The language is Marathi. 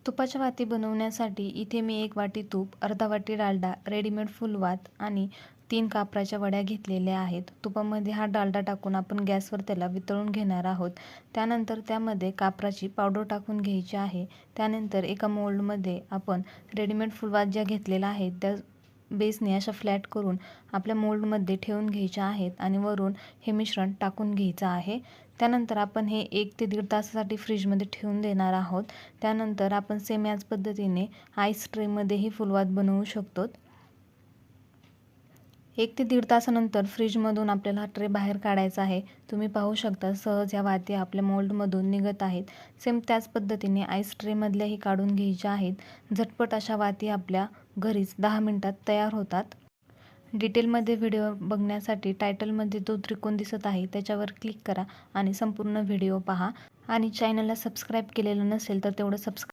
तुपाच्या वाती बनवण्यासाठी इथे मी 1 वाटी तूप, अर्धा वाटी डालडा, रेडीमेड फुलवात आणि 3 कापराच्या वड्या घेतलेल्या आहेत. तुपामध्ये हा डालडा टाकून आपण गॅसवर त्याला वितळून घेणार आहोत. त्यानंतर त्यामध्ये कापराची पावडर टाकून घ्यायची आहे. त्यानंतर एका मोल्डमध्ये आपण रेडीमेड फुलवात ज्या घेतलेल्या आहेत त्या बेसने अशा फ्लॅट करून आपल्या मोल्डमध्ये ठेवून घ्यायच्या आहेत आणि वरून हे मिश्रण टाकून घ्यायचं आहे. त्यानंतर आपण हे 1 ते 1.5 तासासाठी फ्रीजमध्ये ठेवून देणार आहोत. त्यानंतर आपण सेम याच पद्धतीने आईस ट्रेमध्ये ही फुलवात बनवू शकतो. 1 ते 1.5 तासानंतर फ्रीजमधून आपल्याला हा ट्रे बाहेर काढायचा आहे. तुम्ही पाहू शकता सहज ह्या वाती आपल्या मोल्डमधून निघत आहेत. सेम त्याच पद्धतीने आईस ट्रेमधल्याही काढून घ्यायच्या आहेत. झटपट अशा वाती आपल्या घरीच 10 मिनिटात तयार होतात. डिटेलमध्ये व्हिडिओ बघण्यासाठी टायटलमध्ये जो त्रिकोण दिसत आहे त्याच्यावर क्लिक करा आणि संपूर्ण व्हिडिओ पहा. आणि चॅनलला सबस्क्राईब केलेलं नसेल तर तेवढं सबस्क्राईब